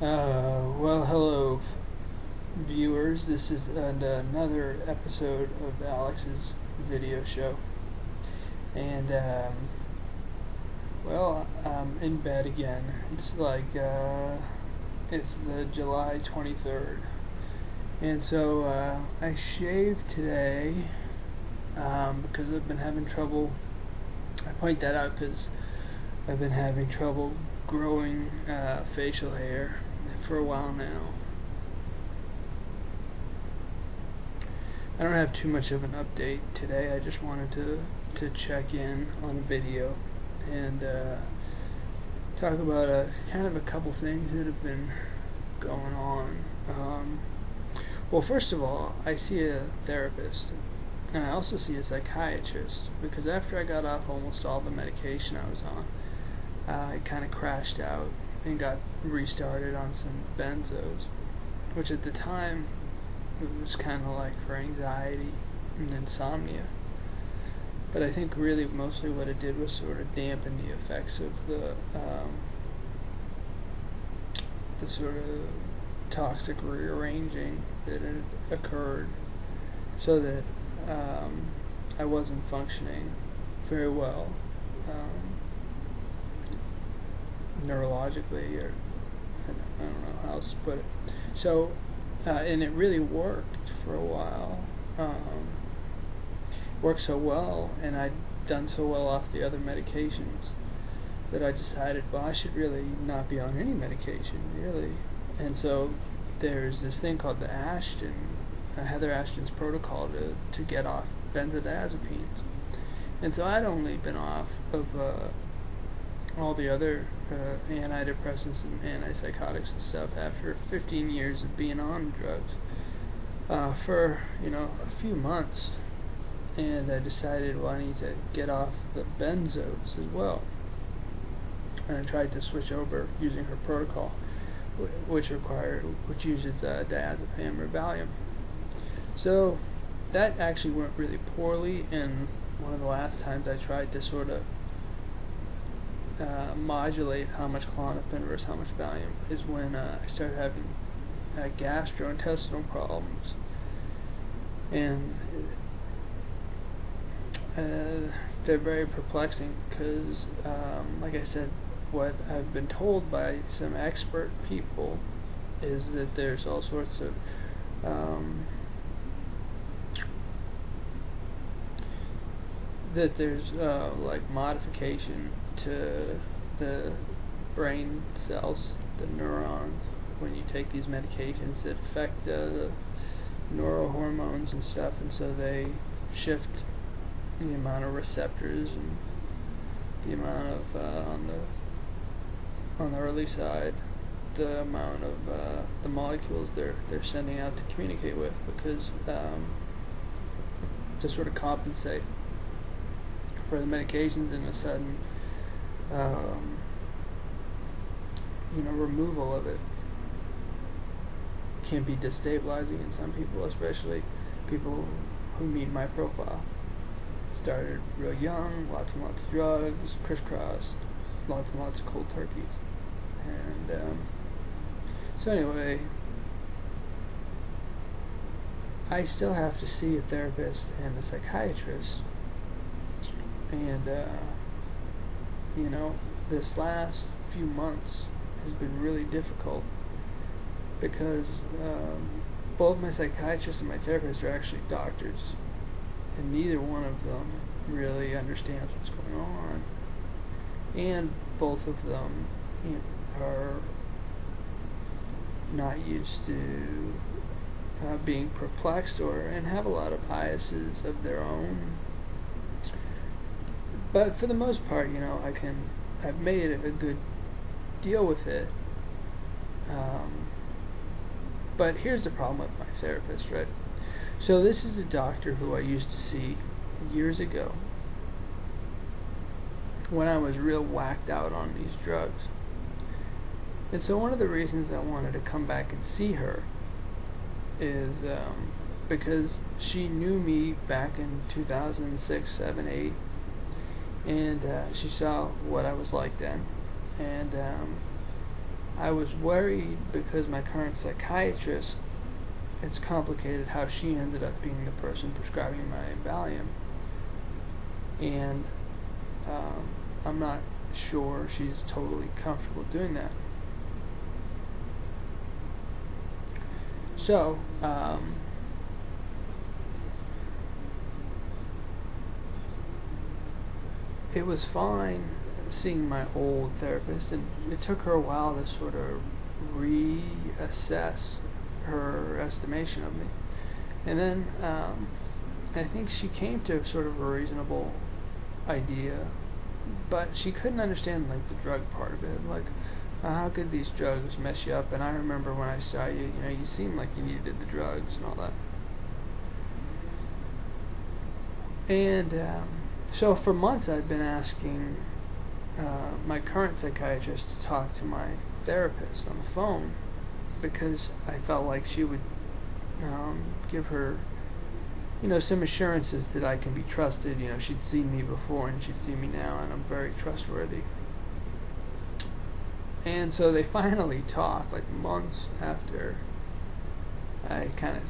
Well, hello, viewers. This is another episode of Alex's video show. And, well, I'm in bed again. It's the July 23rd. And so, I shaved today because I've been having trouble. I point that out because I've been having trouble growing facial hair for a while now. I don't have too much of an update today. I just wanted to check in on a video and talk about a couple things that have been going on. Well, first of all, I see a therapist, and I also see a psychiatrist, because after I got off almost all the medication I was on, I kind of crashed out and got restarted on some benzos, which at the time it was kind of like for anxiety and insomnia. But I think really mostly what it did was sort of dampen the effects of the sort of toxic rearranging that had occurred, so that I wasn't functioning very well neurologically, or I don't know how else to put it. So, and it really worked for a while. Worked so well, and I'd done so well off the other medications that I decided, well, I should really not be on any medication, really. And so there's this thing called the Heather Ashton's protocol to get off benzodiazepines. And so I'd only been off of all the other antidepressants and antipsychotics and stuff after 15 years of being on drugs for a few months, and I decided, well, I need to get off the benzos as well, and I tried to switch over using her protocol, which uses diazepam or Valium. So that actually went really poorly, and one of the last times I tried to sort of modulate how much Klonopin versus how much Valium is when I started having gastrointestinal problems, and they're very perplexing because, like I said, what I've been told by some expert people is that there's all sorts of that there's like modification to the brain cells, the neurons, when you take these medications that affect the neurohormones and stuff, and so they shift the amount of receptors and the amount of on the early side, the amount of the molecules they're sending out to communicate with, because to sort of compensate for the medications, and a sudden removal of it can be destabilizing in some people, especially people who meet my profile. Started real young, lots and lots of drugs, crisscrossed, lots and lots of cold turkeys. And so anyway, I still have to see a therapist and a psychiatrist, and this last few months has been really difficult because both my psychiatrist and my therapist are actually doctors, and neither one of them really understands what's going on, and both of them are not used to being perplexed and have a lot of biases of their own. But for the most part, I've made a good deal with it. But here's the problem with my therapist, right? So this is a doctor who I used to see years ago when I was real whacked out on these drugs. And so one of the reasons I wanted to come back and see her is because she knew me back in 2006, 7, 8, and she saw what I was like then, and I was worried because my current psychiatrist, it's complicated how she ended up being the person prescribing my Valium. And I'm not sure she's totally comfortable doing that. So, it was fine seeing my old therapist, and it took her a while to sort of reassess her estimation of me. And then I think she came to sort of a reasonable idea, but she couldn't understand like the drug part of it. Like, how could these drugs mess you up? And I remember when I saw you, you seemed like you needed the drugs and all that. And so for months I've been asking my current psychiatrist to talk to my therapist on the phone, because I felt like she would give her, some assurances that I can be trusted. She'd seen me before and she'd seen me now, and I'm very trustworthy. And so they finally talked, like months after I kind of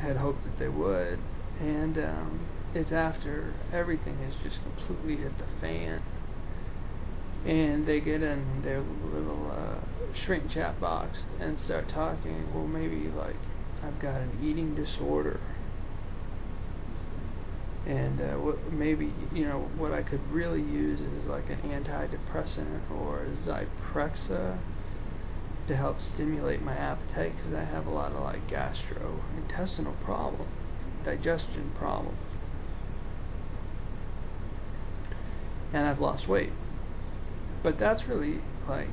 had hoped that they would. And it's after everything has just completely hit the fan. And they get in their little shrink chat box and start talking. Well, maybe like I've got an eating disorder. And maybe, what I could really use is like an antidepressant or Zyprexa to help stimulate my appetite, because I have a lot of like gastrointestinal problems, digestion problems. And I've lost weight. But that's really like,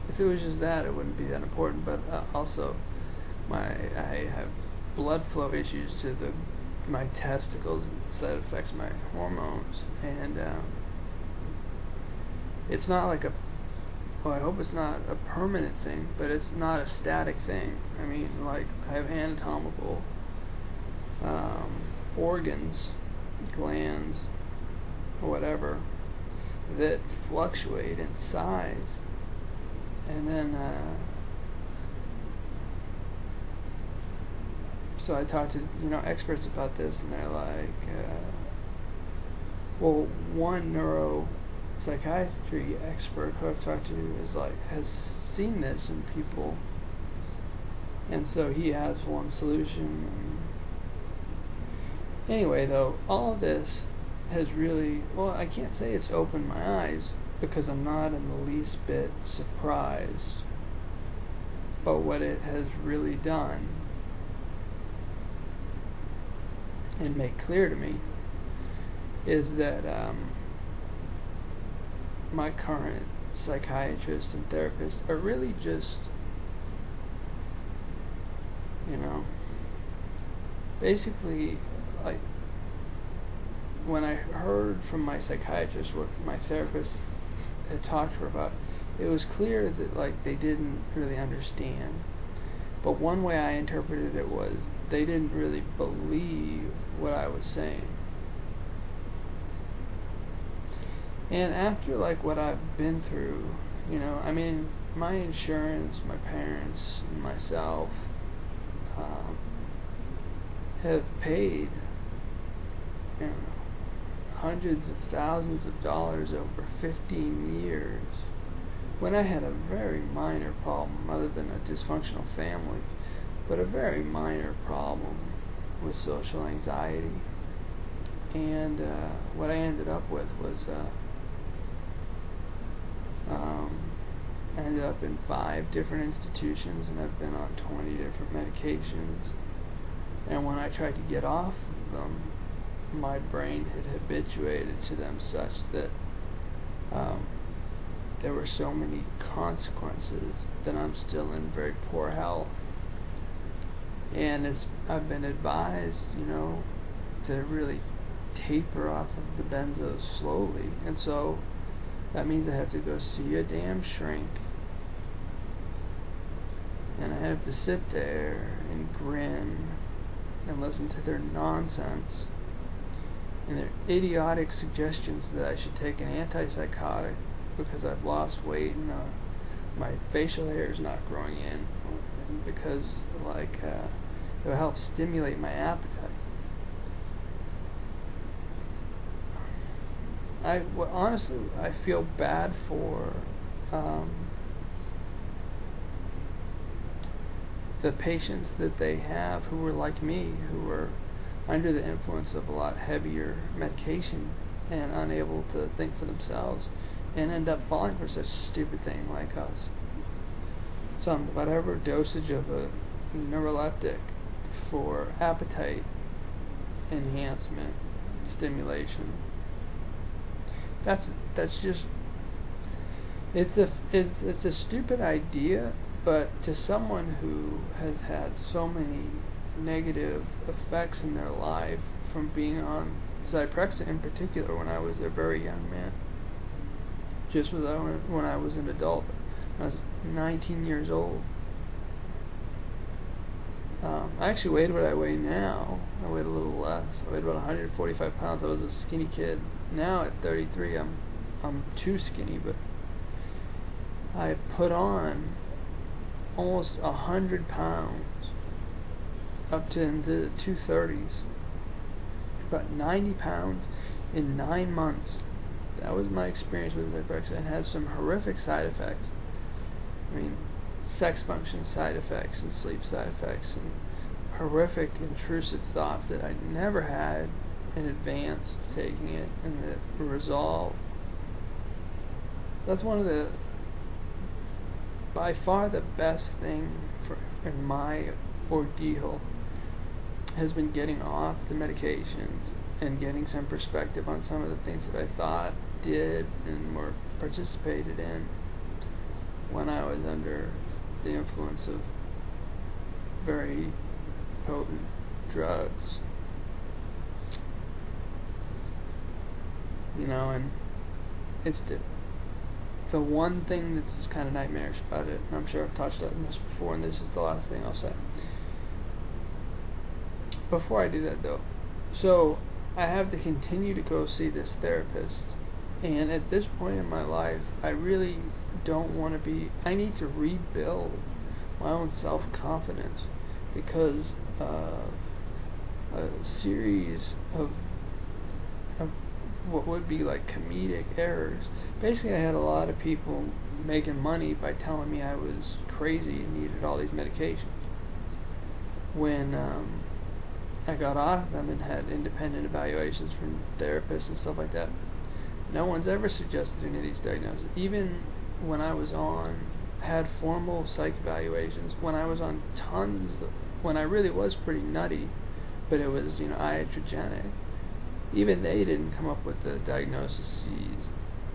if it was just that, it wouldn't be that important. But also, I have blood flow issues to my testicles that affects my hormones, and it's not like I hope it's not a permanent thing, but it's not a static thing. I mean, like, I have anatomical organs, glands, or whatever, that fluctuate in size, and then so I talked to experts about this, and they're like, well, one neuropsychiatry expert who I've talked to has seen this in people, and so he has one solution. Anyway, though, all of this has really, I can't say it's opened my eyes, because I'm not in the least bit surprised. But what it has really done and made clear to me is that my current psychiatrist and therapist are really just, basically, like, when I heard from my psychiatrist what my therapist had talked to her about, it was clear that like they didn't really understand. But one way I interpreted it was they didn't really believe what I was saying. And after like what I've been through, my insurance, my parents, and myself have paid, hundreds of thousands of dollars over 15 years, when I had a very minor problem, other than a dysfunctional family, but a very minor problem with social anxiety. And what I ended up with was I ended up in 5 different institutions, and I've been on 20 different medications. And when I tried to get off of them, my brain had habituated to them such that there were so many consequences that I'm still in very poor health. And as I've been advised, to really taper off of the benzos slowly. And so that means I have to go see a damn shrink. And I have to sit there and grin and listen to their nonsense and their idiotic suggestions that I should take an antipsychotic because I've lost weight and my facial hair is not growing in, because like it will help stimulate my appetite. Honestly, I feel bad for the patients that they have who were like me, who were under the influence of a lot heavier medication and unable to think for themselves, and end up falling for such a stupid thing like us. Some whatever dosage of a neuroleptic for appetite enhancement, stimulation. That's just it's a stupid idea, but to someone who has had so many negative effects in their life from being on Zyprexa in particular when I was a very young man, just when I was an adult, I was 19 years old. I actually weighed what I weigh now. I weighed a little less. I weighed about 145 pounds. I was a skinny kid. Now at 33, I'm too skinny, but I put on almost 100 pounds up to the 230s. About 90 pounds in 9 months. That was my experience with Zyprexa. It has some horrific side effects. I mean, sex function side effects and sleep side effects and horrific intrusive thoughts that I never had in advance of taking it, and that resolve. That's one of the, by far the best thing in my ordeal has been getting off the medications and getting some perspective on some of the things that I thought did and were participated in when I was under the influence of very potent drugs. And it's the one thing that's kind of nightmarish about it, and I'm sure I've touched on this before, and this is the last thing I'll say. Before I do that though, so I have to continue to go see this therapist, and at this point in my life, I really don't want to be, I need to rebuild my own self-confidence, because a series of what would be like comedic errors. Basically, I had a lot of people making money by telling me I was crazy and needed all these medications. When I got off of them and had independent evaluations from therapists and stuff like that, no one's ever suggested any of these diagnoses. Even when I was had formal psych evaluations, when I was on when I really was pretty nutty, but it was, iatrogenic, even they didn't come up with the diagnoses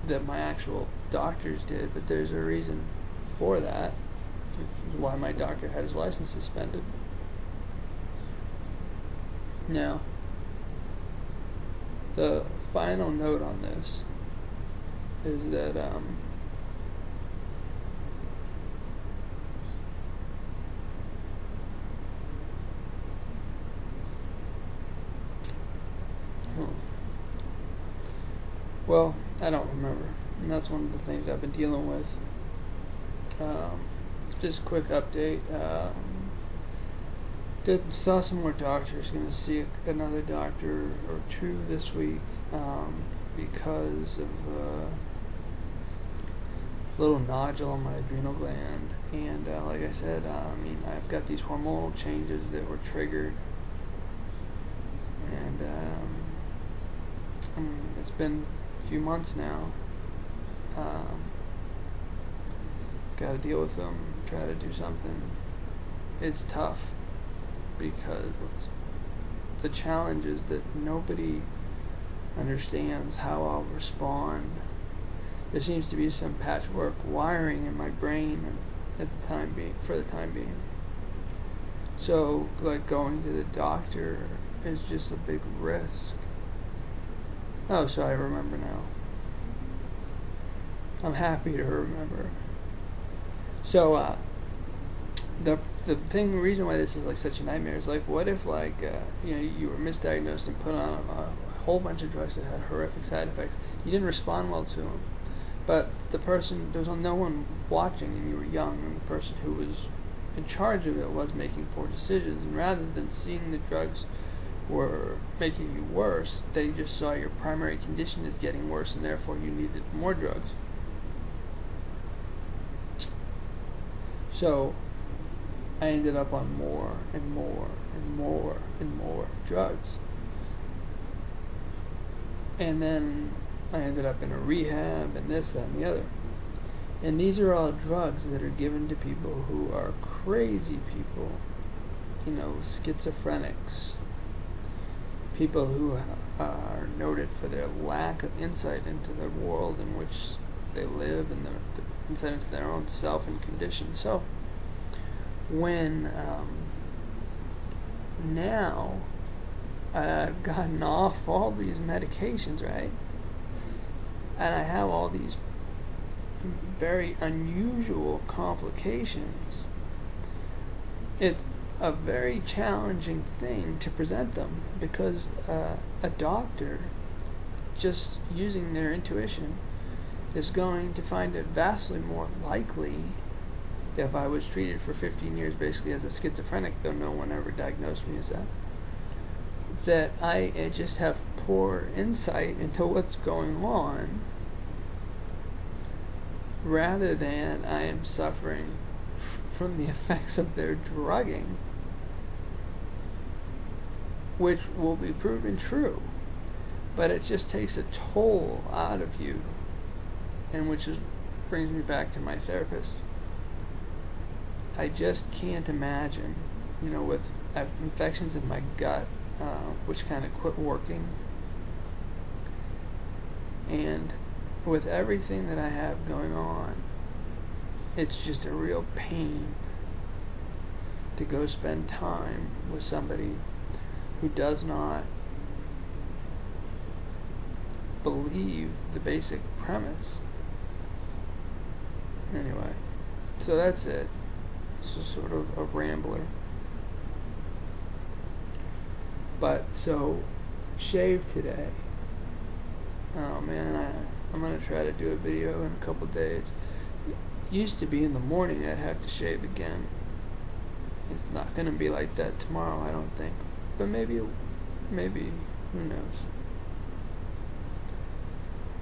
that my actual doctors did, but there's a reason for that. Which is why my doctor had his license suspended. Now, the final note on this is that well, I don't remember, and that's one of the things I've been dealing with. Just a quick update. Saw some more doctors. Going to see another doctor or two this week because of a little nodule on my adrenal gland, and like I said, I've got these hormonal changes that were triggered, and it's been a few months now. Got to deal with them, try to do something. It's tough, because the challenge is that nobody understands how I'll respond. There seems to be some patchwork wiring in my brain for the time being. So, like, going to the doctor is just a big risk. Oh, so I remember now. I'm happy to remember. So, the reason why this is like such a nightmare is, like, what if, like, you were misdiagnosed and put on a whole bunch of drugs that had horrific side effects. You didn't respond well to them, But the person, there was no one watching, and you were young, and the person who was in charge of it was making poor decisions. And rather than seeing the drugs were making you worse, they just saw your primary condition is getting worse, and therefore you needed more drugs. So I ended up on more and more and more and more drugs. And then I ended up in a rehab and this, that, and the other. And these are all drugs that are given to people who are crazy people, schizophrenics, people who are noted for their lack of insight into the world in which they live and the insight into their own self and condition. So when now I've gotten off all these medications, right? And I have all these very unusual complications. It's a very challenging thing to present them because a doctor, just using their intuition, is going to find it vastly more likely if I was treated for 15 years basically as a schizophrenic, though no one ever diagnosed me as that I just have poor insight into what's going on, rather than I am suffering from the effects of their drugging, which will be proven true, but it just takes a toll out of you, and which brings me back to my therapist. I just can't imagine, with infections in my gut, which kind of quit working, and with everything that I have going on, it's just a real pain to go spend time with somebody who does not believe the basic premise. Anyway, so that's it. This is sort of a rambler. But, so, shave today. Oh man, I'm going to try to do a video in a couple days. Used to be in the morning I'd have to shave again. It's not going to be like that tomorrow, I don't think. But maybe, who knows.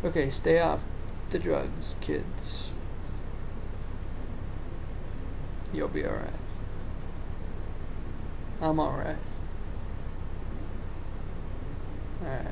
Okay, stay off the drugs, kids. You'll be alright. I'm alright. Alright.